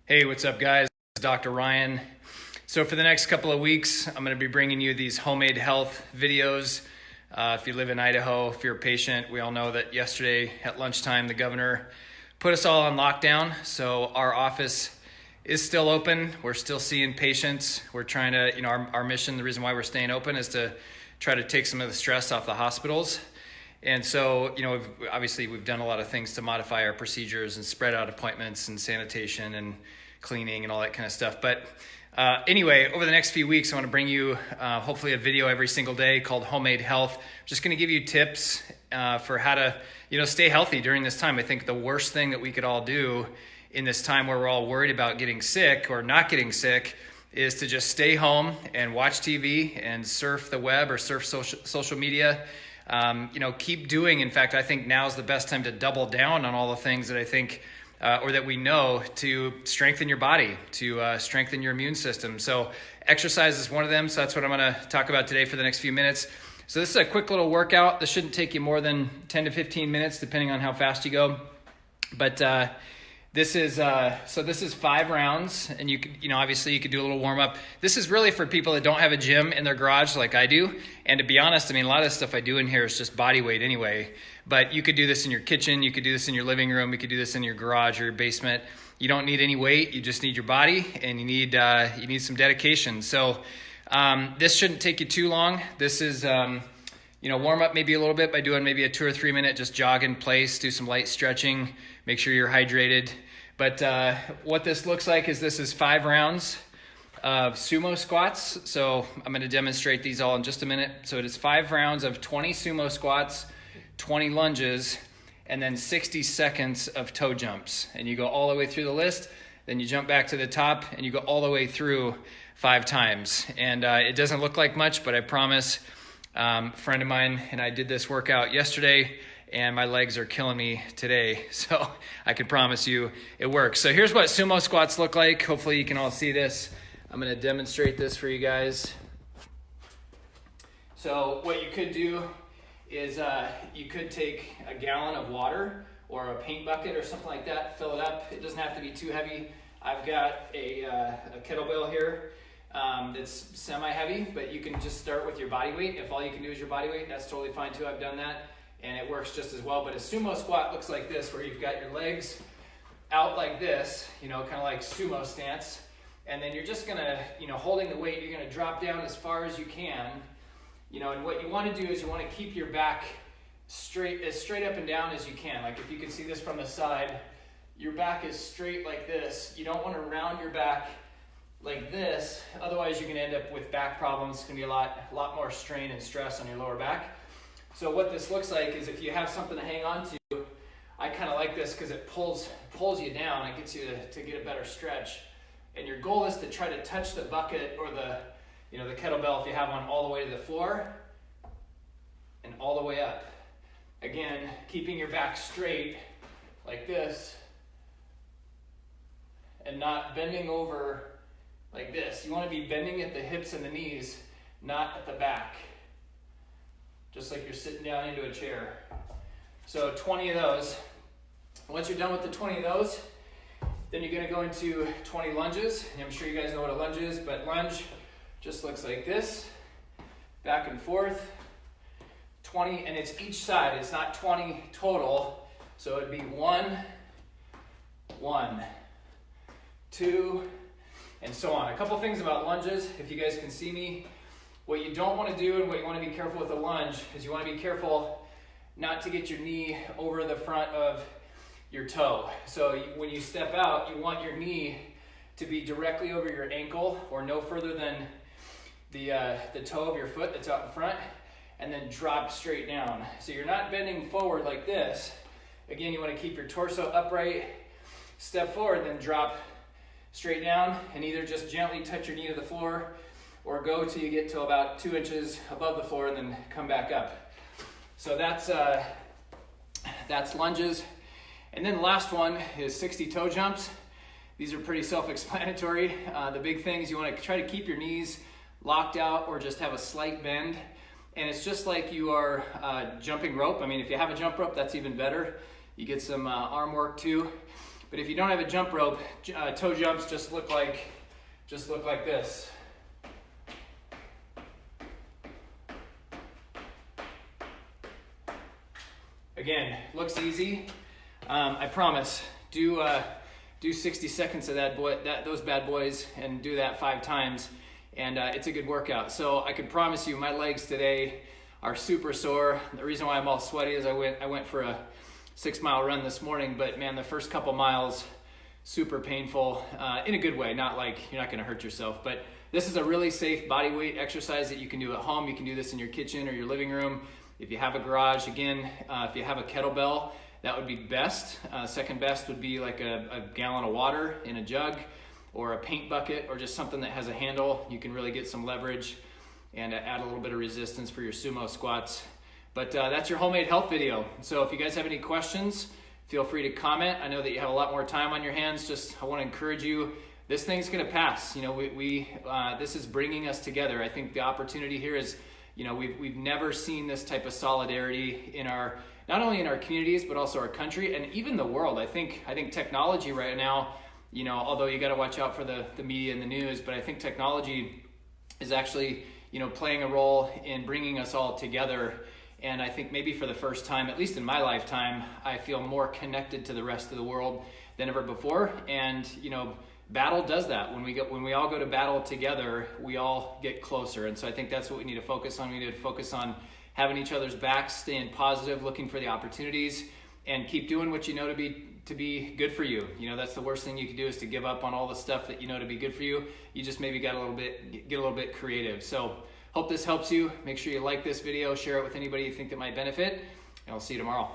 Hey, what's up, guys? This is Dr. Ryan. So for the next couple of weeks, I'm going to be bringing you these homemade health videos. If you live in Idaho, if you're a patient, we all know that yesterday at lunchtime, the governor put us all on lockdown. So our office is still open. We're still seeing patients. We're trying to, our mission, the reason why we're staying open is to try to take some of the stress off the hospitals. And so, we've done a lot of things to modify our procedures and spread out appointments and sanitation and cleaning and all that kind of stuff. But anyway, over the next few weeks, I want to bring you hopefully a video every single day called Homemade Health. I'm just going to give you tips for how to, stay healthy during this time. I think the worst thing that we could all do in this time where we're all worried about getting sick or not getting sick is to just stay home and watch TV and surf the web or surf social media. Keep doing. In fact, I think now's the best time to double down on all the things that I think or that we know to strengthen your body, to strengthen your immune system. So exercise is one of them. So that's what I'm going to talk about today for the next few minutes. So this is a quick little workout. This shouldn't take you more than 10 to 15 minutes, depending on how fast you go. But this is 5 rounds, and you could, obviously you could do a little warm up. This is really for people that don't have a gym in their garage like I do. And to be honest, a lot of the stuff I do in here is just body weight anyway. But you could do this in your kitchen, you could do this in your living room, you could do this in your garage or your basement. You don't need any weight, you just need your body, and you need some dedication. So this shouldn't take you too long. This is warm up maybe a little bit by doing maybe a 2 or 3 minute just jog in place, do some light stretching, make sure you're hydrated. But what this looks like is this is 5 rounds of sumo squats. So I'm going to demonstrate these all in just a minute. So it is 5 rounds of 20 sumo squats, 20 lunges, and then 60 seconds of toe jumps. And you go all the way through the list, then you jump back to the top, and you go all the way through 5 times. And it doesn't look like much, but I promise, a friend of mine and I did this workout yesterday, and my legs are killing me today. So I can promise you it works. So here's what sumo squats look like. Hopefully you can all see this. I'm going to demonstrate this for you guys. So what you could do is you could take a gallon of water or a paint bucket or something like that, fill it up. It doesn't have to be too heavy. I've got a kettlebell here that's semi-heavy, but you can just start with your body weight. If all you can do is your body weight, that's totally fine too. I've done that, and it works just as well. But a sumo squat looks like this, where you've got your legs out like this, kind of like sumo stance, and then you're just gonna, holding the weight, you're gonna drop down as far as you can. And what you want to do is you want to keep your back straight up and down as you can. Like if you can see this from the side, your back is straight like this. You don't want to round your back like this, otherwise you can end up with back problems. It's going to be a lot more strain and stress on your lower back. So what this looks like is if you have something to hang on to, I kind of like this because it pulls you down. It gets you to get a better stretch. And your goal is to try to touch the bucket or the kettlebell, if you have one, all the way to the floor and all the way up. Again, keeping your back straight like this and not bending over like this. You want to be bending at the hips and the knees, not at the back. Just like you're sitting down into a chair. So 20 of those. Once you're done with the 20 of those, then you're going to go into 20 lunges. And I'm sure you guys know what a lunge is, but lunge just looks like this, back and forth, 20, and it's each side. It's not 20 total, so it'd be 1, 2, and so on. A couple things about lunges, if you guys can see me. What you don't want to do and what you want to be careful with a lunge is you want to be careful not to get your knee over the front of your toe. So when you step out, you want your knee to be directly over your ankle or no further than the toe of your foot that's out in front, and then drop straight down. So you're not bending forward like this. Again, you want to keep your torso upright, step forward, then drop straight down, and either just gently touch your knee to the floor or go till you get to about 2 inches above the floor and then come back up. So that's lunges. And then the last one is 60 toe jumps. These are pretty self-explanatory. The big thing is you want to try to keep your knees locked out or just have a slight bend. And it's just like you are jumping rope. If you have a jump rope, that's even better. You get some arm work too. But if you don't have a jump rope, toe jumps just look like this. Again, looks easy. I promise. Do 60 seconds of those bad boys and do that 5 times, and it's a good workout. So I can promise you, my legs today are super sore. The reason why I'm all sweaty is I went for a 6-mile run this morning, but man, the first couple miles, super painful, in a good way, not like you're not gonna hurt yourself, but this is a really safe body weight exercise that you can do at home. You can do this in your kitchen or your living room. If you have a garage, again, if you have a kettlebell, that would be best. Second best would be like a gallon of water in a jug, or a paint bucket, or just something that has a handle. You can really get some leverage and add a little bit of resistance for your sumo squats. But that's your homemade health video. So if you guys have any questions, feel free to comment. I know that you have a lot more time on your hands. I want to encourage you. This thing's gonna pass. You know, this is bringing us together. I think the opportunity here is, you know, we've never seen this type of solidarity in not only in our communities, but also our country and even the world. I think technology right now, you know, although you got to watch out for the media and the news, but I think technology is actually, you know, playing a role in bringing us all together. And I think maybe for the first time, at least in my lifetime, I feel more connected to the rest of the world than ever before. And, you know, battle does that. When we all go to battle together, we all get closer. And so I think that's what we need to focus on. We need to focus on having each other's backs, staying positive, looking for the opportunities, and keep doing what you know to be good for you. You know, that's the worst thing you can do, is to give up on all the stuff that you know to be good for you. You just maybe get a little bit creative. So hope this helps you. Make sure you like this video, share it with anybody you think that might benefit, and I'll see you tomorrow.